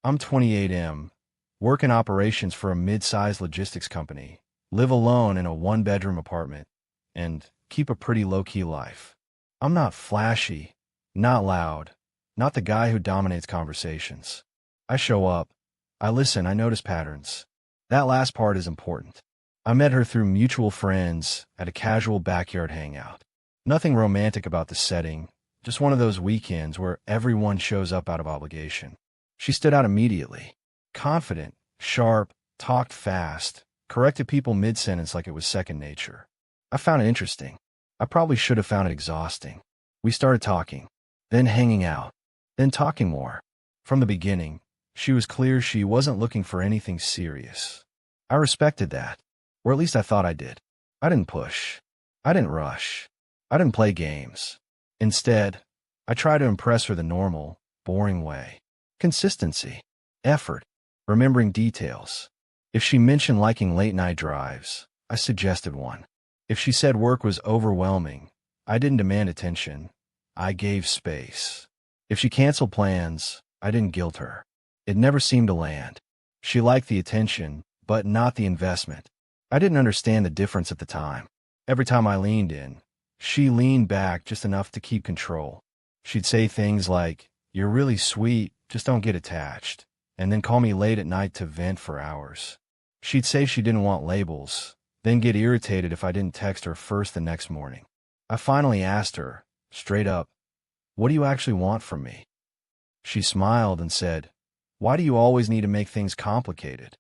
I'm 28M, work in operations for a mid-sized logistics company, live alone in a one-bedroom apartment, and keep a pretty low-key life. I'm not flashy, not loud, not the guy who dominates conversations. I show up, I listen, I notice patterns. That last part is important. I met her through mutual friends at a casual backyard hangout. Nothing romantic about the setting, just one of those weekends where everyone shows up out of obligation. She stood out immediately. Confident, sharp, talked fast, corrected people mid-sentence like it was second nature. I found it interesting. I probably should have found it exhausting. We started talking, then hanging out, then talking more. From the beginning, she was clear she wasn't looking for anything serious. I respected that, or at least I thought I did. I didn't push. I didn't rush. I didn't play games. Instead, I tried to impress her the normal, boring way. Consistency, effort, remembering details. If she mentioned liking late-night drives, I suggested one. If she said work was overwhelming, I didn't demand attention. I gave space. If she canceled plans, I didn't guilt her. It never seemed to land. She liked the attention, but not the investment. I didn't understand the difference at the time. Every time I leaned in, she leaned back just enough to keep control. She'd say things like, "You're really sweet, just don't get attached," and then call me late at night to vent for hours. She'd say she didn't want labels, then get irritated if I didn't text her first the next morning. I finally asked her, straight up, "What do you actually want from me?" She smiled and said, "Why do you always need to make things complicated?"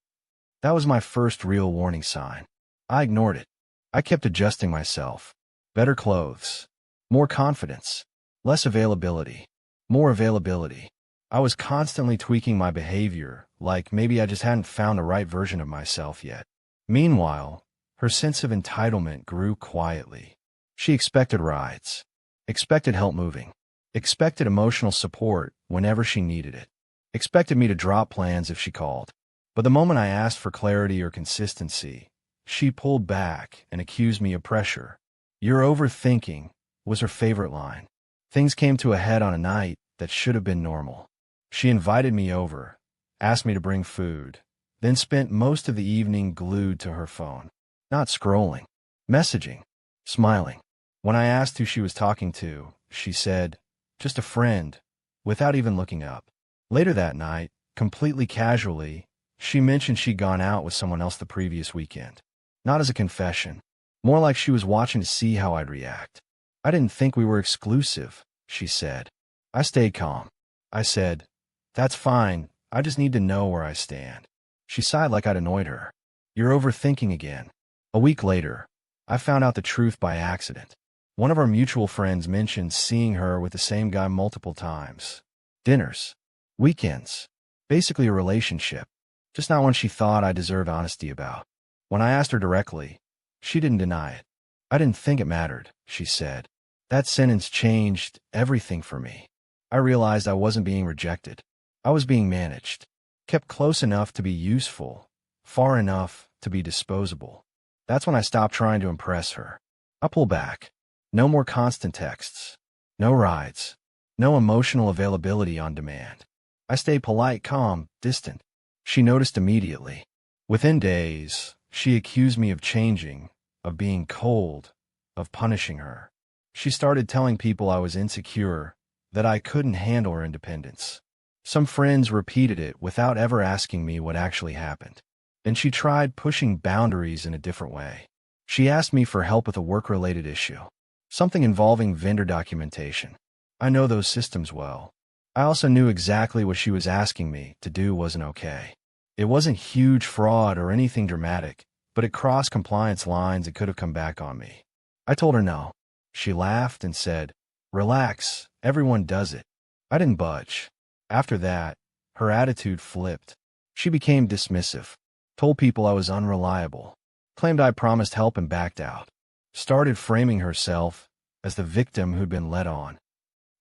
That was my first real warning sign. I ignored it. I kept adjusting myself. Better clothes. More confidence. Less availability. More availability. I was constantly tweaking my behavior, like maybe I just hadn't found the right version of myself yet. Meanwhile, her sense of entitlement grew quietly. She expected rides. Expected help moving. Expected emotional support whenever she needed it. Expected me to drop plans if she called. But the moment I asked for clarity or consistency, she pulled back and accused me of pressure. "You're overthinking," was her favorite line. Things came to a head on a night that should have been normal. She invited me over, asked me to bring food, then spent most of the evening glued to her phone. Not scrolling, messaging, smiling. When I asked who she was talking to, she said, "Just a friend," without even looking up. Later that night, completely casually, she mentioned she'd gone out with someone else the previous weekend. Not as a confession, more like she was watching to see how I'd react. "I didn't think we were exclusive," she said. I stayed calm. I said, "That's fine, I just need to know where I stand." She sighed like I'd annoyed her. "You're overthinking again." A week later, I found out the truth by accident. One of our mutual friends mentioned seeing her with the same guy multiple times. Dinners. Weekends. Basically a relationship. Just not one she thought I deserved honesty about. When I asked her directly, she didn't deny it. "I didn't think it mattered," she said. That sentence changed everything for me. I realized I wasn't being rejected. I was being managed. Kept close enough to be useful, far enough to be disposable. That's when I stopped trying to impress her. I pulled back. No more constant texts. No rides. No emotional availability on demand. I stayed polite, calm, distant. She noticed immediately. Within days, she accused me of changing, of being cold, of punishing her. She started telling people I was insecure, that I couldn't handle her independence. Some friends repeated it without ever asking me what actually happened. Then she tried pushing boundaries in a different way. She asked me for help with a work-related issue, something involving vendor documentation. I know those systems well. I also knew exactly what she was asking me to do wasn't okay. It wasn't huge fraud or anything dramatic, but it crossed compliance lines and could have come back on me. I told her no. She laughed and said, "Relax, everyone does it." I didn't budge. After that, her attitude flipped. She became dismissive, told people I was unreliable, claimed I promised help and backed out, started framing herself as the victim who'd been led on.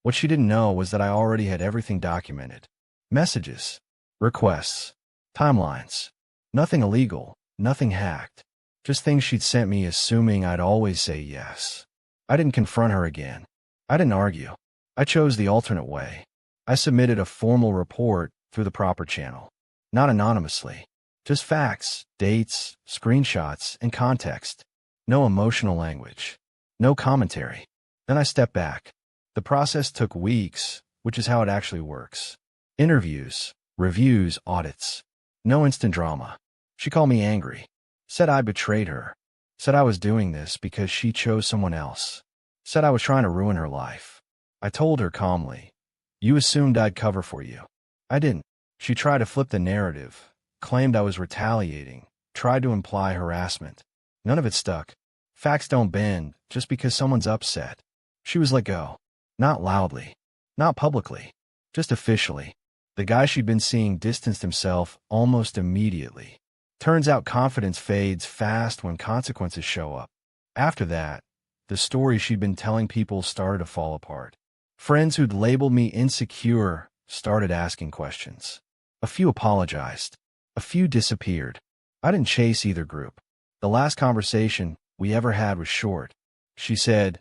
What she didn't know was that I already had everything documented. Messages, requests, timelines. Nothing illegal, nothing hacked. Just things she'd sent me assuming I'd always say yes. I didn't confront her again. I didn't argue. I chose the alternate way. I submitted a formal report through the proper channel. Not anonymously. Just facts, dates, screenshots, and context. No emotional language. No commentary. Then I stepped back. The process took weeks, which is how it actually works. Interviews, reviews, audits. No instant drama. She called me angry. Said I betrayed her. Said I was doing this because she chose someone else. Said I was trying to ruin her life. I told her calmly, "You assumed I'd cover for you. I didn't." She tried to flip the narrative, claimed I was retaliating, tried to imply harassment. None of it stuck. Facts don't bend just because someone's upset. She was let go. Not loudly. Not publicly. Just officially. The guy she'd been seeing distanced himself almost immediately. Turns out confidence fades fast when consequences show up. After that, the story she'd been telling people started to fall apart. Friends who'd labeled me insecure started asking questions. A few apologized. A few disappeared. I didn't chase either group. The last conversation we ever had was short. She said,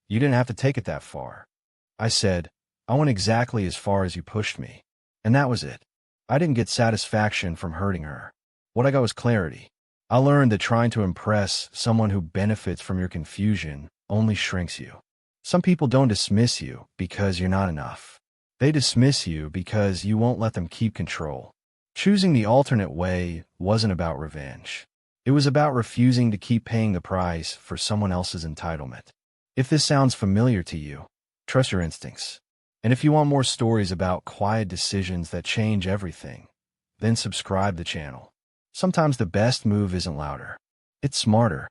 "You didn't have to take it that far." I said, "I went exactly as far as you pushed me." And that was it. I didn't get satisfaction from hurting her. What I got was clarity. I learned that trying to impress someone who benefits from your confusion only shrinks you. Some people don't dismiss you because you're not enough. They dismiss you because you won't let them keep control. Choosing the alternate way wasn't about revenge. It was about refusing to keep paying the price for someone else's entitlement. If this sounds familiar to you, trust your instincts. And if you want more stories about quiet decisions that change everything, then subscribe to the channel. Sometimes the best move isn't louder. It's smarter.